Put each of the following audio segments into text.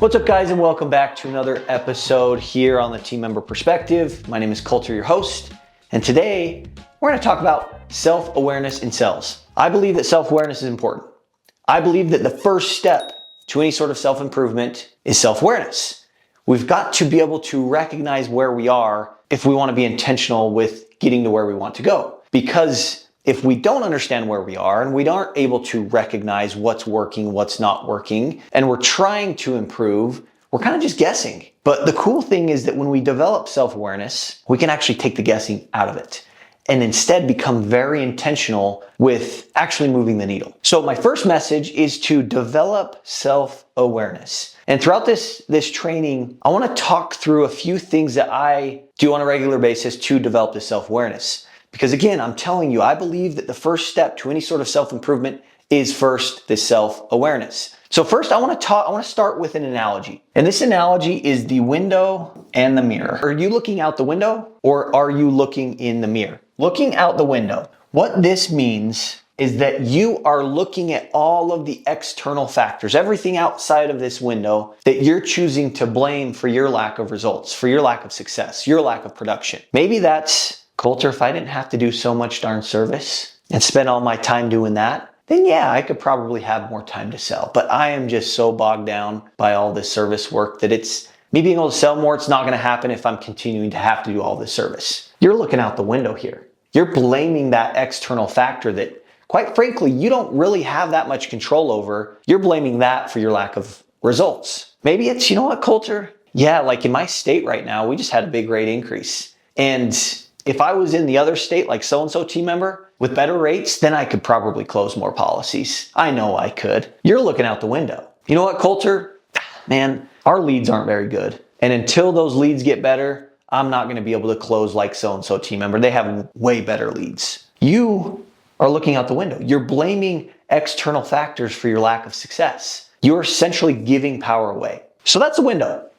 What's up, guys, and welcome back to another episode here on the Team Member Perspective. My name is Coulter, your host, and today we're going to talk about self-awareness in sales. I believe that self-awareness is important. I believe that the first step to any sort of self-improvement is self-awareness. We've got to be able to recognize where we are if we want to be intentional with getting to where we want to go. Because if we don't understand where we are and we aren't able to recognize what's working, what's not working, and we're trying to improve, we're kind of just guessing. But the cool thing is that when we develop self-awareness, we can actually take the guessing out of it and instead become very intentional with actually moving the needle. So my first message is to develop self-awareness. And throughout this training, I want to talk through a few things that I do on a regular basis to develop this self-awareness. Because again, I'm telling you, I believe that the first step to any sort of self-improvement is first this self-awareness. So first I want to start with an analogy. And this analogy is the window and the mirror. Are you looking out the window or are you looking in the mirror? Looking out the window. What this means is that you are looking at all of the external factors, everything outside of this window that you're choosing to blame for your lack of results, for your lack of success, your lack of production. Maybe that's, Coulter, if I didn't have to do so much darn service and spend all my time doing that, then yeah, I could probably have more time to sell. But I am just so bogged down by all this service work that it's me being able to sell more, it's not going to happen if I'm continuing to have to do all this service. You're looking out the window here. You're blaming that external factor that, quite frankly, you don't really have that much control over. You're blaming that for your lack of results. Maybe it's, you know what, Coulter? Yeah, like in my state right now, we just had a big rate increase. And if I was in the other state, like so-and-so team member with better rates, then I could probably close more policies. I know I could. You're looking out the window. You know what, Coulter? Man, our leads aren't very good. And until those leads get better, I'm not going to be able to close like so-and-so team member. They have way better leads. You are looking out the window. You're blaming external factors for your lack of success. You're essentially giving power away. So that's the window.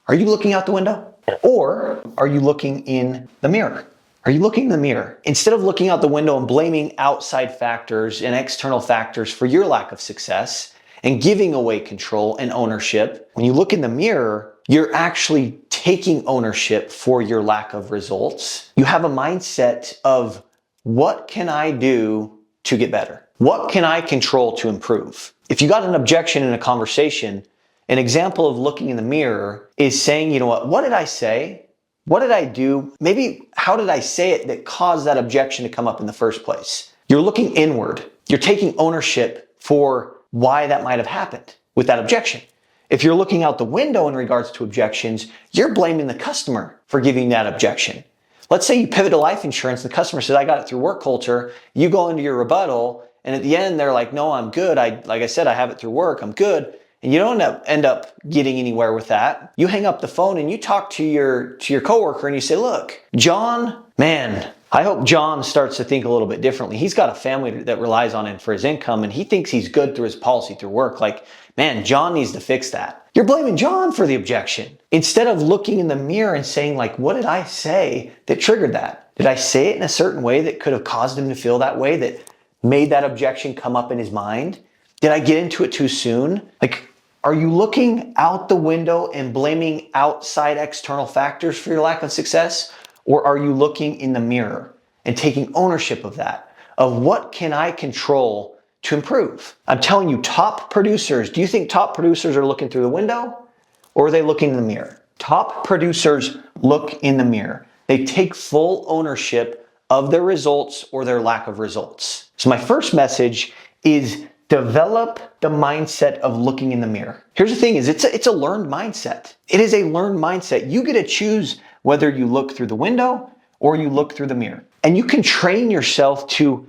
Are you looking out the window? Or are you looking in the mirror? Are you looking in the mirror? Instead of looking out the window and blaming outside factors and external factors for your lack of success and giving away control and ownership, when you look in the mirror, you're actually taking ownership for your lack of results. You have a mindset of, what can I do to get better? What can I control to improve? If you got an objection in a conversation, an example of looking in the mirror is saying, you know what did I say? What did I do? Maybe how did I say it that caused that objection to come up in the first place? You're looking inward. You're taking ownership for why that might have happened with that objection. If you're looking out the window in regards to objections, you're blaming the customer for giving that objection. Let's say you pivot to life insurance. The customer says, I got it through work, Coulter. You go into your rebuttal, and at the end, they're like, no, I'm good. Like I said, I have it through work. I'm good. And you don't end up getting anywhere with that. You hang up the phone and you talk to your coworker and you say, look, John, man, I hope John starts to think a little bit differently. He's got a family that relies on him for his income and he thinks he's good through his policy through work. Like, man, John needs to fix that. You're blaming John for the objection instead of looking in the mirror and saying, like, what did I say that triggered that? Did I say it in a certain way that could have caused him to feel that way, that made that objection come up in his mind? Did I get into it too soon? Like, are you looking out the window and blaming outside external factors for your lack of success? Or are you looking in the mirror and taking ownership of that? Of what can I control to improve? I'm telling you, top producers, do you think top producers are looking through the window or are they looking in the mirror? Top producers look in the mirror. They take full ownership of their results or their lack of results. So my first message is develop the mindset of looking in the mirror. Here's the thing is it's a learned mindset. It is a learned mindset. You get to choose whether you look through the window or you look through the mirror. And you can train yourself to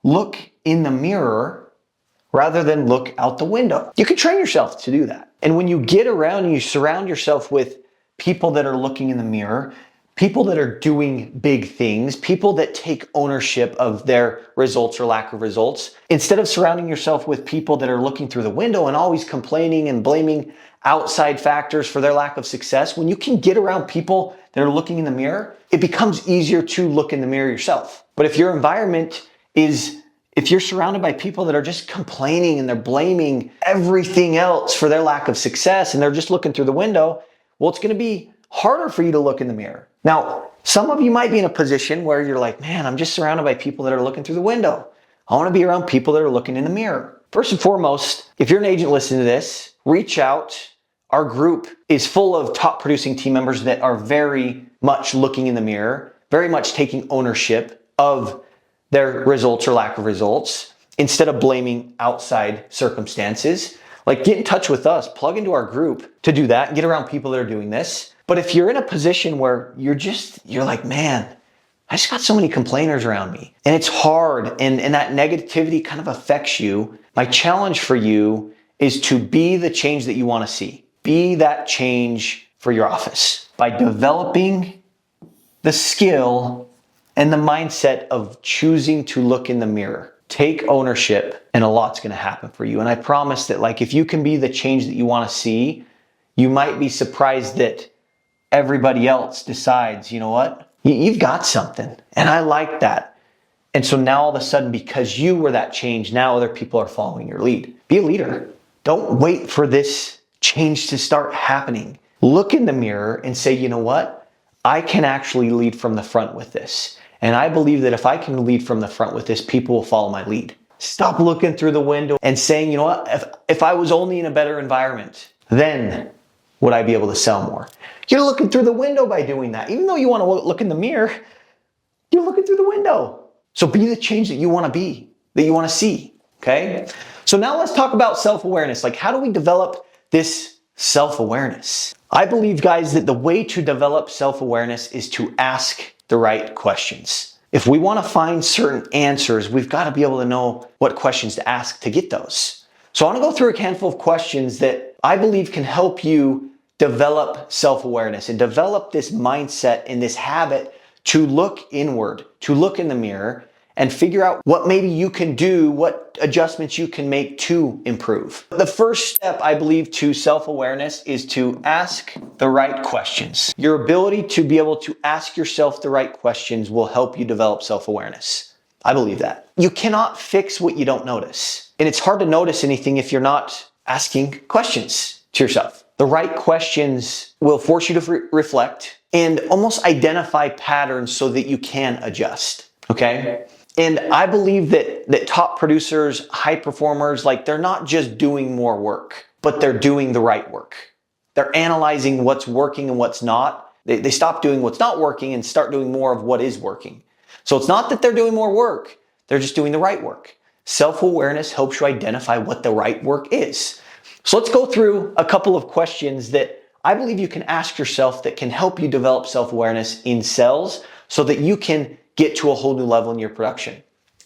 look in the mirror rather than look out the window. You can train yourself to do that. And when you get around and you surround yourself with people that are looking in the mirror, people that are doing big things, people that take ownership of their results or lack of results, instead of surrounding yourself with people that are looking through the window and always complaining and blaming outside factors for their lack of success, when you can get around people that are looking in the mirror, it becomes easier to look in the mirror yourself. But if your environment is If you're surrounded by people that are just complaining and they're blaming everything else for their lack of success and they're just looking through the window, well, it's going to be harder for you to look in the mirror. Now, some of you might be in a position where you're like, man, I'm just surrounded by people that are looking through the window. I want to be around people that are looking in the mirror. First and foremost, if you're an agent listening to this, reach out. Our group is full of top producing team members that are very much looking in the mirror, very much taking ownership of their results or lack of results instead of blaming outside circumstances. Like, get in touch with us, plug into our group to do that, get around people that are doing this. But if you're in a position where you're like, man, I just got so many complainers around me and it's hard and that negativity kind of affects you, my challenge for you is to be the change that you want to see. Be that change for your office by developing the skill and the mindset of choosing to look in the mirror. Take ownership and a lot's going to happen for you. And I promise that, like, if you can be the change that you want to see, you might be surprised that everybody else decides, you know what? You've got something. And I like that. And so now all of a sudden, because you were that change, now other people are following your lead. Be a leader. Don't wait for this change to start happening. Look in the mirror and say, you know what? I can actually lead from the front with this. And I believe that if I can lead from the front with this, people will follow my lead. Stop looking through the window and saying, you know what? If I was only in a better environment, then would I be able to sell more? You're looking through the window by doing that. Even though you want to look in the mirror, you're looking through the window. So be the change that you want to be, that you want to see, okay? So now let's talk about self-awareness. Like, how do we develop this self-awareness? I believe, guys, that the way to develop self-awareness is to ask the right questions. If we want to find certain answers, we've got to be able to know what questions to ask to get those. So I want to go through a handful of questions that I believe can help you develop self-awareness and develop this mindset and this habit to look inward, to look in the mirror and figure out what maybe you can do, what adjustments you can make to improve. The first step, I believe, to self-awareness is to ask the right questions. Your ability to be able to ask yourself the right questions will help you develop self-awareness. I believe that. You cannot fix what you don't notice. And it's hard to notice anything if you're not asking questions to yourself. The right questions will force you to reflect and almost identify patterns so that you can adjust, okay? And I believe that top producers, high performers, like, they're not just doing more work, but they're doing the right work. They're analyzing what's working and what's not. They stop doing what's not working and start doing more of what is working. So it's not that they're doing more work, they're just doing the right work. Self-awareness helps you identify what the right work is. So let's go through a couple of questions that I believe you can ask yourself that can help you develop self-awareness in sales so that you can get to a whole new level in your production,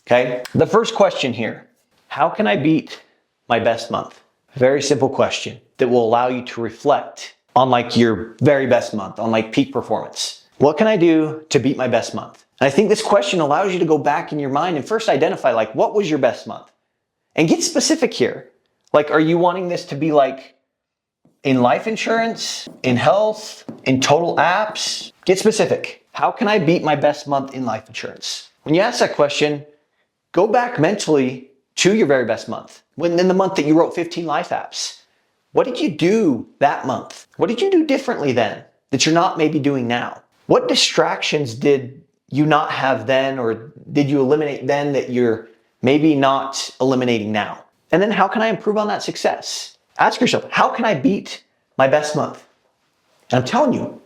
okay? The first question here, how can I beat my best month? Very simple question that will allow you to reflect on, like, your very best month, on, like, peak performance. What can I do to beat my best month? And I think this question allows you to go back in your mind and first identify, like, what was your best month? And get specific here. Like, are you wanting this to be like in life insurance, in health, in total apps? Get specific. How can I beat my best month in life insurance? When you ask that question, go back mentally to your very best month. In the month that you wrote 15 life apps, what did you do that month? What did you do differently then that you're not maybe doing now? What distractions did you not have then, or did you eliminate then that you're maybe not eliminating now? And then how can I improve on that success? Ask yourself, how can I beat my best month? And I'm telling you,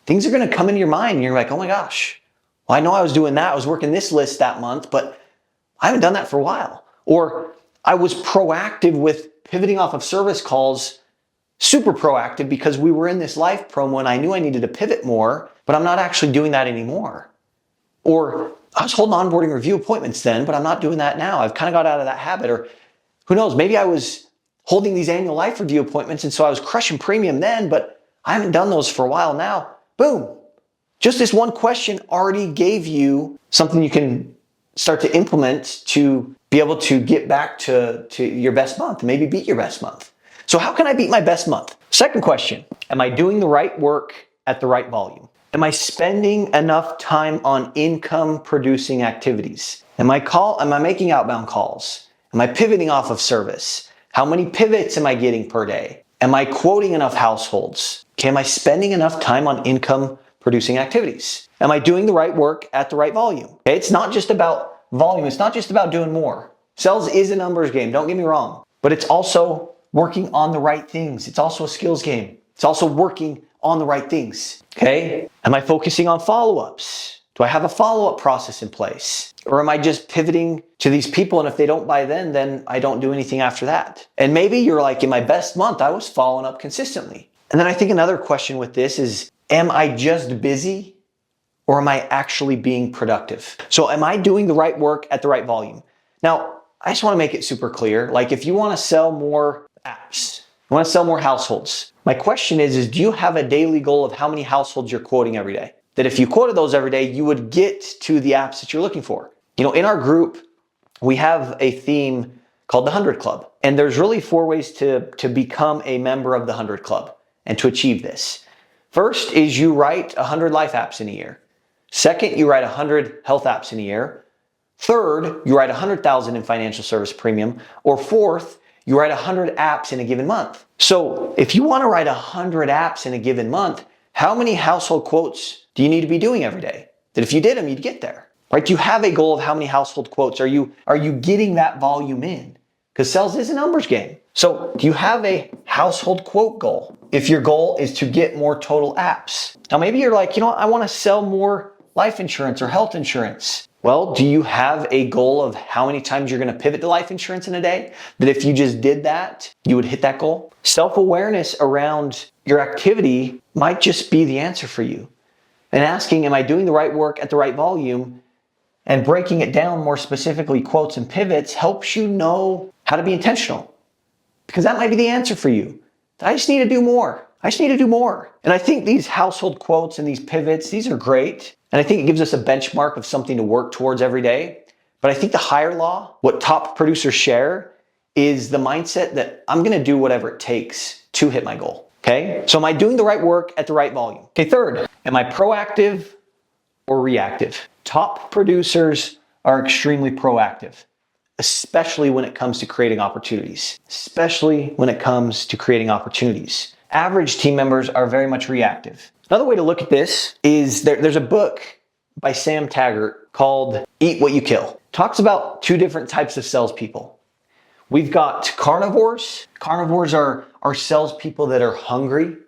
things are going to come into your mind and you're like, oh my gosh, well, I know I was doing that. I was working this list that month, but I haven't done that for a while. Or I was proactive with pivoting off of service calls, super proactive, because we were in this life promo and I knew I needed to pivot more, but I'm not actually doing that anymore. Or I was holding onboarding review appointments then, but I'm not doing that now. I've kind of got out of that habit. Or who knows, maybe I was holding these annual life review appointments and so I was crushing premium then, but I haven't done those for a while now. Boom. Just this one question already gave you something you can start to implement to be able to get back to your best month, maybe beat your best month. So how can I beat my best month? Second question, am I doing the right work at the right volume? Am I spending enough time on income producing activities? Am I making outbound calls? Am I pivoting off of service? How many pivots am I getting per day? Am I quoting enough households? Okay, am I spending enough time on income producing activities? Am I doing the right work at the right volume? Okay, it's not just about volume. It's not just about doing more. Sales is a numbers game, don't get me wrong, but it's also working on the right things. It's also a skills game. It's also working on the right things. Okay? Am I focusing on follow-ups? Do I have a follow-up process in place? Or am I just pivoting to these people, and if they don't buy then I don't do anything after that? And maybe you're like, in my best month, I was following up consistently. And then I think another question with this is, am I just busy or am I actually being productive? So am I doing the right work at the right volume? Now, I just want to make it super clear. Like, if you want to sell more apps, you want to sell more households, my question is do you have a daily goal of how many households you're quoting every day? That if you quoted those every day, you would get to the apps that you're looking for. You know, in our group, we have a theme called the 100 Club. And there's really 4 ways to become a member of the 100 Club and to achieve this. First is you write 100 life apps in a year. Second, you write 100 health apps in a year. Third, you write 100,000 in financial service premium. Or fourth, you write 100 apps in a given month. So if you want to write 100 apps in a given month, how many household quotes do you need to be doing every day? That if you did them, you'd get there, right? Do you have a goal of how many household quotes? Are you getting that volume in? Because sales is a numbers game. So do you have a household quote goal? If your goal is to get more total apps. Now maybe you're like, you know what? I want to sell more life insurance or health insurance. Well, do you have a goal of how many times you're going to pivot to life insurance in a day? That if you just did that, you would hit that goal? Self-awareness around your activity might just be the answer for you. And asking, am I doing the right work at the right volume? And breaking it down more specifically, quotes and pivots, helps you know how to be intentional. Because that might be the answer for you. I just need to do more. I just need to do more. And I think these household quotes and these pivots, these are great. And I think it gives us a benchmark of something to work towards every day. But I think the higher law, what top producers share, is the mindset that I'm going to do whatever it takes to hit my goal. Okay? So am I doing the right work at the right volume? Okay, third, am I proactive or reactive? Top producers are extremely proactive, especially when it comes to creating opportunities. Especially when it comes to creating opportunities. Average team members are very much reactive. Another way to look at this is there's a book by Sam Taggart called Eat What You Kill. It talks about 2 different types of salespeople. We've got carnivores. Carnivores are salespeople that are hungry.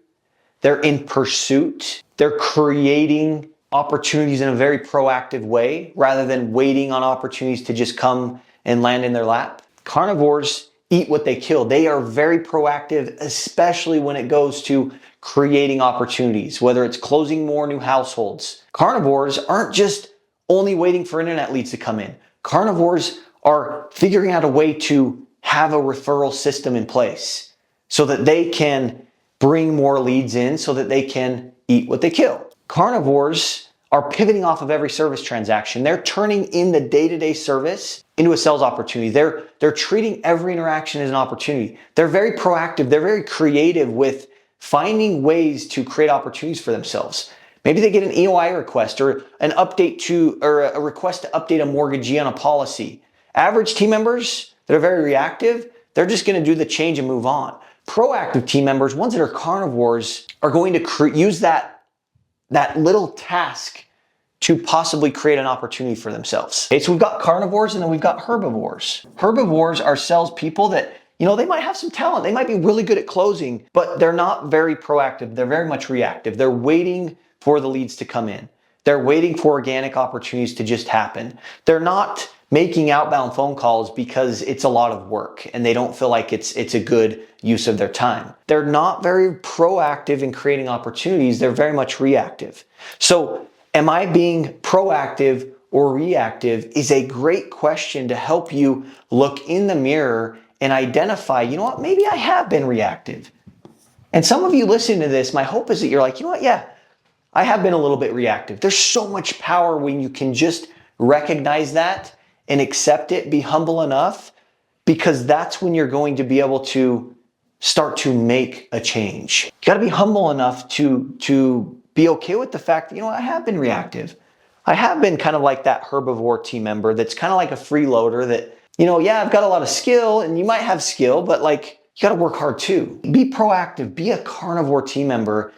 They're in pursuit. They're creating opportunities in a very proactive way rather than waiting on opportunities to just come and land in their lap. Carnivores eat what they kill. They are very proactive, especially when it goes to creating opportunities, whether it's closing more new households. Carnivores aren't just only waiting for internet leads to come in. Carnivores are figuring out a way to have a referral system in place so that they can bring more leads in so that they can eat what they kill. Carnivores are pivoting off of every service transaction. They're turning in the day-to-day service into a sales opportunity. They're treating every interaction as an opportunity. They're very proactive. They're very creative with finding ways to create opportunities for themselves. Maybe they get an EOI request or an update or a request to update a mortgagee on a policy. Average team members that are very reactive, they're just going to do the change and move on. Proactive team members, ones that are carnivores, are going to use that little task to possibly create an opportunity for themselves. Okay, so we've got carnivores and then we've got herbivores. Herbivores are salespeople that, they might have some talent. They might be really good at closing, but they're not very proactive. They're very much reactive. They're waiting for the leads to come in. They're waiting for organic opportunities to just happen. They're not making outbound phone calls because it's a lot of work and they don't feel like it's a good use of their time. They're not very proactive in creating opportunities. They're very much reactive. So am I being proactive or reactive is a great question to help you look in the mirror and identify, maybe I have been reactive. And some of you listening to this, my hope is that you're like, yeah, I have been a little bit reactive. There's so much power when you can just recognize that and accept it, be humble enough, because that's when you're going to be able to start to make a change. You gotta be humble enough to be okay with the fact that, I have been reactive. I have been kind of like that herbivore team member that's kind of like a freeloader that, yeah, I've got a lot of skill, and you might have skill, but like, you got to work hard too. Be proactive, be a carnivore team member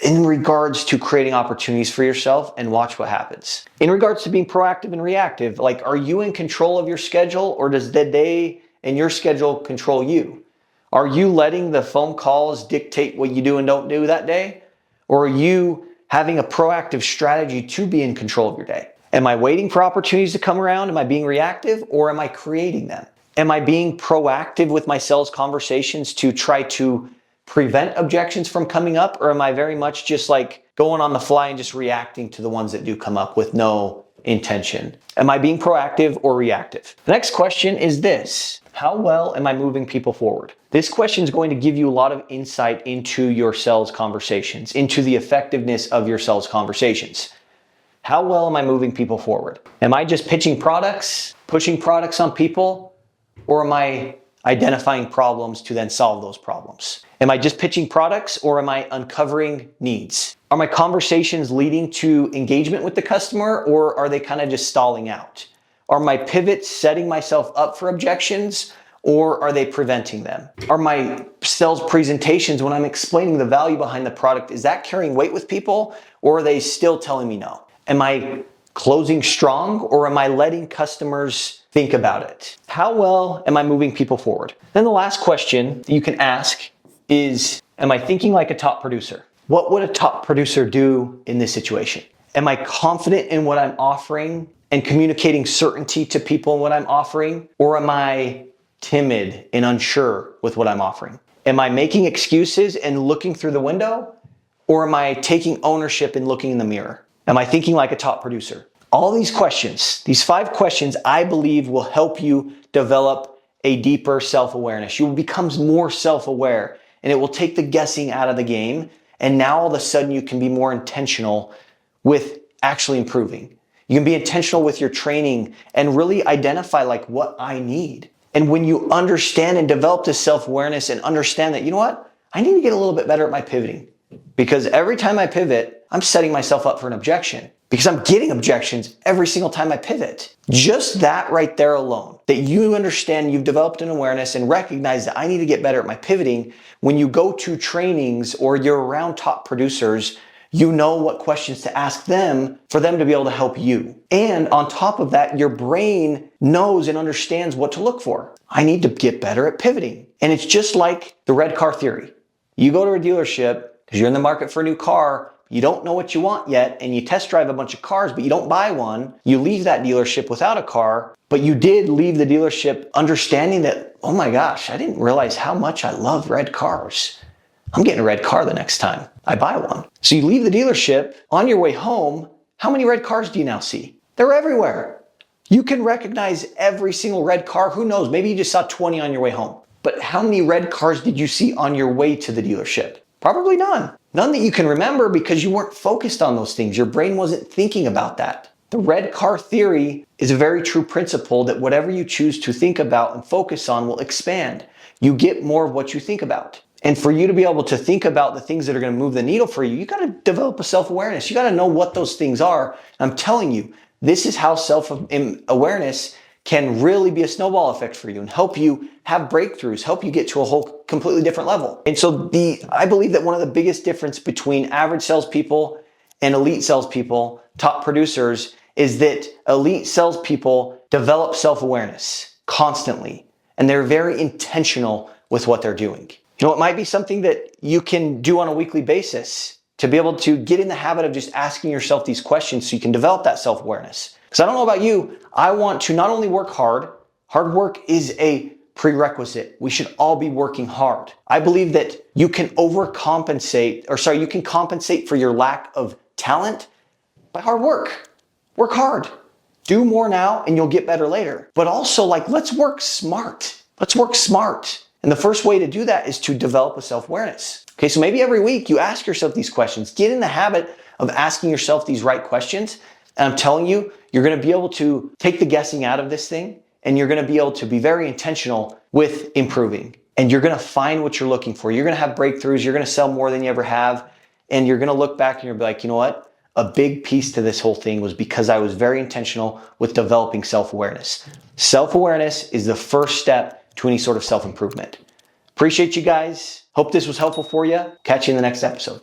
in regards to creating opportunities for yourself, and watch what happens. In regards to being proactive and reactive, like, are you in control of your schedule, or does the day and your schedule control you? Are you letting the phone calls dictate what you do and don't do that day? Or are you having a proactive strategy to be in control of your day? Am I waiting for opportunities to come around? Am I being reactive, or am I creating them? Am I being proactive with my sales conversations to try to prevent objections from coming up? Or am I very much just like going on the fly and just reacting to the ones that do come up with no intention? Am I being proactive or reactive? The next question is this: how well am I moving people forward? This question is going to give you a lot of insight into your sales conversations, into the effectiveness of your sales conversations. How well am I moving people forward? Am I just pitching products, pushing products on people, or am I identifying problems to then solve those problems? Am I just pitching products, or am I uncovering needs? Are my conversations leading to engagement with the customer, or are they kind of just stalling out? Are my pivots setting myself up for objections, or are they preventing them? Are my sales presentations, when I'm explaining the value behind the product, is that carrying weight with people, or are they still telling me no? Am I closing strong, or am I letting customers think about it? How well am I moving people forward? Then the last question that you can ask is, am I thinking like a top producer? What would a top producer do in this situation? Am I confident in what I'm offering and communicating certainty to people in what I'm offering? Or am I timid and unsure with what I'm offering? Am I making excuses and looking through the window? Or am I taking ownership and looking in the mirror? Am I thinking like a top producer? All these questions, these 5 questions, I believe will help you develop a deeper self-awareness. You will become more self-aware, and it will take the guessing out of the game. And now all of a sudden you can be more intentional with actually improving. You can be intentional with your training and really identify like what I need. And when you understand and develop this self-awareness and understand that, I need to get a little bit better at my pivoting, because every time I pivot, I'm setting myself up for an objection, because I'm getting objections every single time I pivot. Just that right there alone, that you understand, you've developed an awareness and recognize that I need to get better at my pivoting. When you go to trainings or you're around top producers, you know what questions to ask them for them to be able to help you. And on top of that, your brain knows and understands what to look for. I need to get better at pivoting. And it's just like the red car theory. You go to a dealership because you're in the market for a new car. You don't know what you want yet, and you test drive a bunch of cars, but you don't buy one. You leave that dealership without a car, but you did leave the dealership understanding that, oh my gosh, I didn't realize how much I love red cars. I'm getting a red car the next time I buy one. So you leave the dealership. On your way home, how many red cars do you now see? They're everywhere. You can recognize every single red car. Who knows? Maybe you just saw 20 on your way home. But how many red cars did you see on your way to the dealership? Probably none. None that you can remember, because you weren't focused on those things. Your brain wasn't thinking about that. The red car theory is a very true principle that whatever you choose to think about and focus on will expand. You get more of what you think about. And for you to be able to think about the things that are going to move the needle for you, you got to develop a self-awareness. You got to know what those things are. I'm telling you, this is how self-awareness can really be a snowball effect for you and help you have breakthroughs, help you get to a whole completely different level. And so I believe that one of the biggest difference between average salespeople and elite salespeople, top producers, is that elite salespeople develop self-awareness constantly, and they're very intentional with what they're doing. It might be something that you can do on a weekly basis to be able to get in the habit of just asking yourself these questions so you can develop that self-awareness. Because I don't know about you, I want to not only work hard. Hard work is a prerequisite. We should all be working hard. I believe that you can you can compensate for your lack of talent by hard work. Work hard. Do more now and you'll get better later. But also, let's work smart. Let's work smart. And the first way to do that is to develop a self-awareness. Okay, so maybe every week you ask yourself these questions. Get in the habit of asking yourself these right questions. And I'm telling you, you're going to be able to take the guessing out of this thing, and you're going to be able to be very intentional with improving. And you're going to find what you're looking for. You're going to have breakthroughs. You're going to sell more than you ever have. And you're gonna look back and you'll be like, you know what? A big piece to this whole thing was because I was very intentional with developing self-awareness. Self-awareness is the first step to any sort of self-improvement. Appreciate you guys. Hope this was helpful for you. Catch you in the next episode.